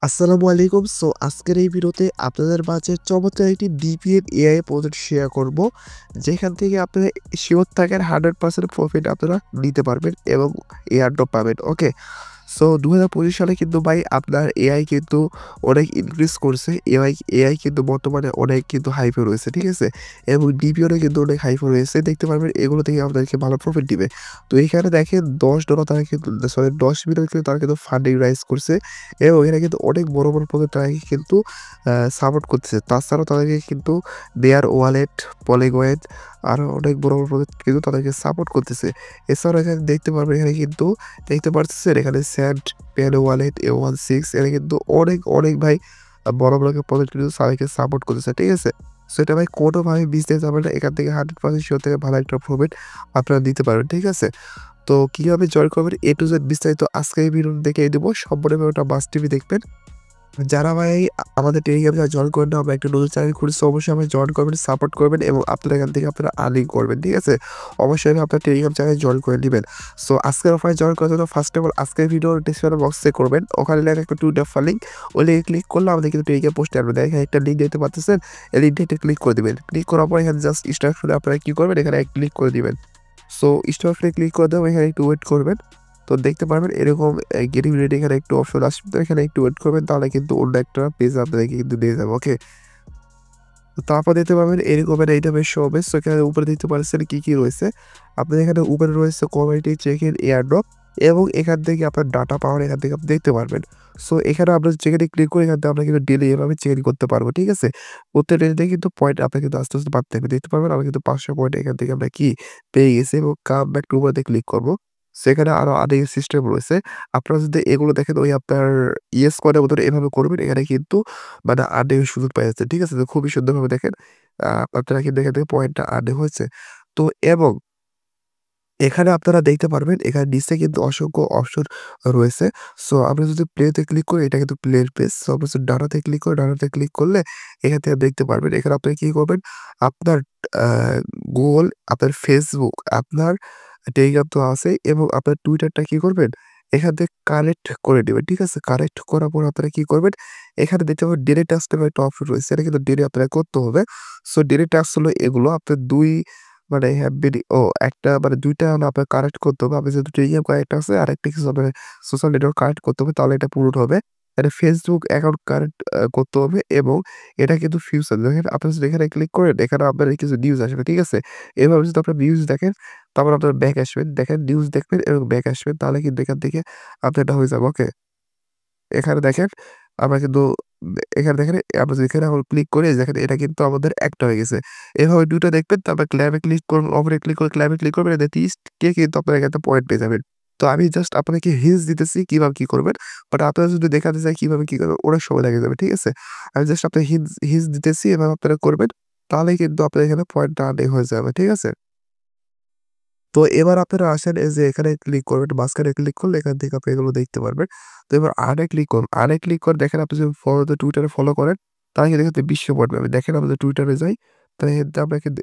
আসসালামু আলাইকুম। আজকের এই ভিডিওতে আপনাদের মাঝে চমৎকার একটি ডিপিএন এআই প্রজেক্ট শেয়ার করব। যেখান থেকে আপনারা সিওর থাকেন 100% প্রফিট আপনারা নিতে পারবেন এবং এয়ারড্রপ পাবেন। ওকে? ২০২৫ সালে কিন্তু ভাই আপনার এআই কিন্তু অনেক ইনক্রিজ করছে। এআই কিন্তু বর্তমানে অনেক কিন্তু হাইপে রয়েছে, ঠিক আছে? এবং ডিপিএনও কিন্তু অনেক হাইপে রয়েছে। দেখতে পারবেন এগুলো থেকে আপনাদেরকে ভালো প্রফিট দিবে। তো এখানে দেখেন $10 তারা কিন্তু সরি $10 মিলিয়ন কিন্তু তারা কিন্তু ফান্ডিং রাইজ করছে এবং এরা কিন্তু অনেক বড়, বড় প্রজেক্ট তারা কিন্তু সাপোর্ট করতেছে। তাছাড়াও তাদেরকে কিন্তু দেয়ার ওয়ালেট, পলিগয়েন আরও অনেক বড়, বড় প্রজেক্ট কিন্তু তাদেরকে সাপোর্ট করতেছে। এছাড়াও এখানে দেখতে পারবেন এখানে কিন্তু দেখতে পারতেছেন এখানে স্যান্ড, পেন ওয়ালেট, A16 এরা কিন্তু অনেক, অনেক ভাই বড়, বড় প্রজেক্ট কিন্তু তাদেরকে সাপোর্ট করতেছে, ঠিক আছে? এটা ভাই কোনোভাবে মিস যাবে না। এখান থেকে 100% শিওর থেকে ভালো একটা প্রফিট আপনারা নিতে পারবেন, ঠিক আছে? তো কিভাবে জয়েন করবেন A to Z বিস্তারিত আজকে এই ভিডিও দেখিয়ে দেব। সম্পূর্ণভাবে ওটা মাস্ট টিভি দেখবেন। যারা ভাই আমাদের টেলিগ্রামে যারা জয়েন করেন না, আমরা একটা নতুন চ্যানেল খুলেছি, অবশ্যই আমাকে জয়েন করবেন, সাপোর্ট করবেন এবং আপনারা এখান থেকে আপনারা আর্নিং করবেন, ঠিক আছে? অবশ্যই আপনার টেলিগ্রাম চ্যানেলে জয়েন করে নিবেন। আজকের অফারে জয়েন করার জন্য ফার্স্ট অফ অল আজকের ভিডিওর ডেসক্রিপশন বক্সে করবেন। ওখানে লেখা একটা 2 ড্যাপ লিঙ্ক, ওই লিঙ্কে ক্লিক করলে আমাদের কিন্তু টেলিগ্রাম পোস্টে আসবে। দেখেন একটা লিঙ্ক দেখতে পাচ্ছেন, এই লিঙ্কটা ক্লিক করে দিবেন। ক্লিক করার পর এখানে জাস্ট ইনস্ট্রাকশনে আপনারা কি করবেন, এখানে ক্লিক করে দিবেন। ইনস্ট্রাকশনে ক্লিক করে দেবেন, এখানে একটু ওয়েট করবেন। তো দেখতে পারবেন এরকম গেটিং রেডি এখানে একটু অপশন আসবে, তো এখানে একটু ওয়েট করবেন, তাহলে কিন্তু অন্য একটা পেজ আপনাদেরকে কিন্তু দিয়ে যাবে। ওকে? তো তারপর দেখতে পাবেন এরকম এইটা বেশ শো হবে। এখানে উপরে দেখতে পাচ্ছেন কি, কি রয়েছে। আপনার এখানে উপরে রয়েছে কমিউনিটি চেক ইন এয়ারড্রপ এবং এখান থেকে আপনার ডাটা পাওয়ার এখান থেকে আপনি দেখতে পারবেন। এখানে আমরা যেখানে ক্লিক করি এখান থেকে আমরা কিন্তু ডেইলি এভাবে চেক ইন করতে পারবো, ঠিক আছে? প্রত্যেক ডেতে কিন্তু পয়েন্ট আপনার কিন্তু আস্তে, আস্তে বাড়তে থাকবে। দেখতে পারবেন আমরা কিন্তু 500 পয়েন্ট এখান থেকে আমরা কি পেয়ে গেছি এবং কাম ব্যাক টু উপরে ক্লিক করব। সেখানে আরো আর্নিং সিস্টেম রয়েছে। আপনারা যদি এগুলো দেখেন ওই আপনার ইয়েস কয়েনের মতন এভাবে করবেন, এখানে কিন্তু মানে আর্নিং এর সুযোগ পাওয়া যাচ্ছে, ঠিক আছে? তো খুবই সুন্দরভাবে দেখেন আপনারা কিন্তু এখান থেকে পয়েন্টটা আর্নিং হচ্ছে। তো এবং এখানে আপনারা দেখতে পারবেন এখানে নিচে কিন্তু অসংখ্য অপশন রয়েছে। আমরা যদি প্লেতে ক্লিক করি এটা কিন্তু প্লের পেজ। আমরা যদি ডাটাতে ক্লিক করি, ডাটাতে ক্লিক করলে এখান থেকে দেখতে পারবেন। এখানে আপনি কি করবেন? আপনার আ Google, আপনার Facebook, আপনার টেলিগ্রাম তো আছেই এবং আপনার টুইটারটা কি করবেন? এখান থেকে কানেক্ট করে নিবেন। ঠিক আছে? কানেক্ট করার পর আপনারা কি করবেন? এখানে দেখতে পাবেন ডেইলি টাস্ক নামে একটা অপশন রয়েছে। এটা কিন্তু ডেইলি আপনারা করতে হবে। ডেইলি টাস্ক হলো এগুলো আপনার ২ মানে একটা মানে ২ টা হলো আপনার কানেক্ট করতে হবে। আপনার যেহেতু টেলিগ্রাম কানেক্ট আছে আরেকটা কিছু আপনার সোশ্যাল নেটওয়ার্ক কানেক্ট করতে হবে, তাহলে এটা পূরণ হবে। এটা Facebook অ্যাকাউন্ট কানেক্ট করতে হবে এবং এটা কিন্তু ফিউচার দেখেন আপনি যদি এখানে ক্লিক করেন এখানে আপনার কিছু নিউজ আসবে, ঠিক আছে? এভাবে যদি আপনার নিউজ দেখেন তারপর আপনার ব্যাক আসবেন। দেখেন নিউজ দেখবেন এবং ব্যাক আসবেন, তাহলে কিন্তু এখান থেকে আপনার এটা হয়ে যাবে। ওকে? এখানে দেখেন আমরা কিন্তু এখানে দেখেন আমরা যদি এখানে ক্লিক করি দেখেন এটা কিন্তু আমাদের একটা হয়ে গেছে। এভাবে ২ টা দেখবেন, তারপর ক্ল্যাবে ক্লিক করবেন, ওপরে ক্লিক করে ক্ল্যাবে ক্লিক করবেন, এতে ৩০ কে কিন্তু আপনারা এখানে পয়েন্ট পেয়ে যাবেন। তো আমি জাস্ট আপনাকে হিন্টস দিতেছি কিভাবে কি করবেন। বাট আপনারা যদি দেখাতে চাই কিভাবে কি করবেন অনেক সময় লেগে যাবে, ঠিক আছে? আমি জাস্ট আপনাকে হিন্টস দিতেছি, এভাবে আপনারা করবেন। তাহলেই কিন্তু আপনার এখানে পয়েন্টটা আদায় হয়ে যাবে, ঠিক আছে? তো এবার আপনারা আসেন এই যে এখানে ক্লিক করবেন, মাঝখানে ক্লিক করলে এখান থেকে আপনি এগুলো দেখতে পারবেন। তো এবার আরে ক্লিক করুন। আরে ক্লিক করে দেখেন আপনি যদি টুইটারে ফলো করেন, তাহলে কিন্তু এখান থেকে ২০ পয়েন্ট পাবেন। দেখেন আমরা যদি টুইটারে যাই, তাহলে কিন্তু আমরা কিন্তু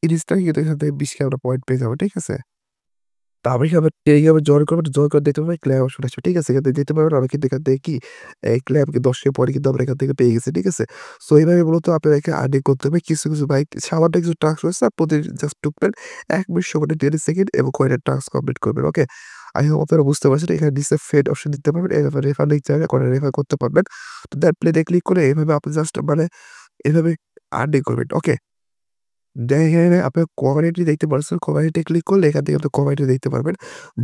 ইনস্টায় কিন্তু এখান থেকে ২০ আমরা পয়েন্ট পেয়ে যাবো, ঠিক আছে? তো আমি কি আবার টেলিগ্রামে জয়েন করবেন, জয়েন করে দেখতে পাবেন ক্লেম অপশন আসবে। ঠিক আছে? এখান থেকে দেখতে পাবেন আমি কিন্তু এখান থেকে কি এই ক্লেমকে ১০ টা পরে কিন্তু আমরা এখান থেকে পেয়ে গেছি। ঠিক আছে? এইভাবে মূলত আপনাদেরকে আর্নিং করতে হবে। কিছু, কিছু ভাই সামান্য কিছু টাস্ক রয়েছে প্রতি জাস্ট ঢুকবেন ১ মিনিট সময় ৩০ সেকেন্ড এবং কয়টা টাস্ক কমপ্লিট করবেন। ওকে? আই হোপ আপনারা বুঝতে পারছেন। এখানে নিচে ফেড অপশন দিতে পারবেন। এভাবে রেফার লিংক চাইলে করে রেফার করতে পারবেন। তো দ্যাট প্লে তে ক্লিক করে এভাবে আপনি জাস্ট মানে এভাবে আর্নিং করবেন। ওকে? দেখেন আপনার কমিউনিটি দেখতে পারছেন। কমিউনিটি ক্লিক করলে এখান থেকে আপনি কমিউনিটি দেখতে পারবেন।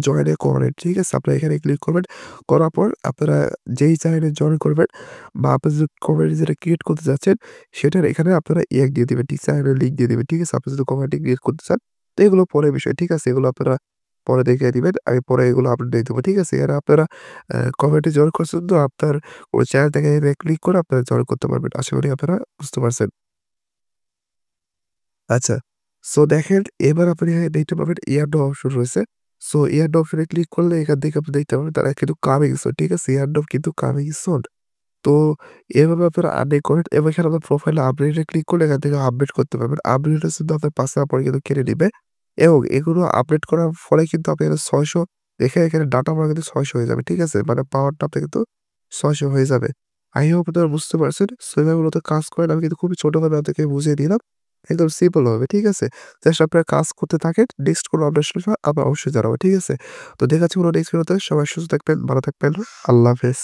জয়েন এ কমিউনিটি, ঠিক আছে? আপনারা এখানে ক্লিক করবেন। করার পর আপনারা যেই চ্যানেলে জয়েন করবেন বা আপনি যে কমিউনিটি যেটা ক্রিয়েট করতে যাচ্ছেন সেটার এখানে আপনারা দিয়ে দিবেন। চ্যানেলের লিঙ্ক দিয়ে দিবেন। ঠিক আছে? আপনি যদি কমিউনিটি ক্রিয়েট করতে চান, তো এগুলো পরের বিষয়। ঠিক আছে? এগুলো আপনারা পরে দেখিয়ে দিবেন। আমি পরে এগুলো আপডেট দিয়ে দেবো। ঠিক আছে? আর আপনারা কমিউনিটি জয়েন করছেন তো আপনার ওই চ্যানেল থেকে ক্লিক করে আপনারা জয়েন করতে পারবেন। আশা করি আপনারা বুঝতে পারছেন। আচ্ছা। দেখেন এবার আপনি এখানে দেখতে পাবেন এয়ারড্রপ অপশন রয়েছে। এয়ারড্রপ অপশনে ক্লিক করলে এখান থেকে আপনি দেখতে পাবেন তারা কিন্তু কামিং সুন, ঠিক আছে? এয়ারড্রপ কিন্তু কামিং সুন। তো এভাবে আপনারা আর্নিং করেন এবং এখানে আপনার প্রোফাইলে আপডেটে ক্লিক করলে এখান থেকে আপডেট করতে পারবেন। আপডেটটা শুধু আপনার ৫ টাকা পরে কিন্তু কেটে নিবে এবং এগুলো আপডেট করার ফলে কিন্তু আপনি এখানে ৬০০ এখানে ডাটা আমার কিন্তু ৬০০ হয়ে যাবে, ঠিক আছে? মানে পাওয়ারটা আপনার কিন্তু ৬০০ হয়ে যাবে। আই হোপ আপনারা বুঝতে পারছেন। সো এভাবে মূলত কাজ করেন। আমি কিন্তু খুবই ছোটভাবে আপনাকে বুঝিয়ে দিলাম। একদম সিম্পল ভাবে, ঠিক আছে? জাস্ট আপনারা কাজ করতে থাকেন। নেক্সট কোনো আপডেট আসলে আবার অবশ্যই জানাবো, ঠিক আছে? তো দেখা হচ্ছে কোনো নেক্সট ভিডিওতে। সবাই সুস্থ থাকবেন, ভালো থাকবেন। আল্লাহ হাফেজ।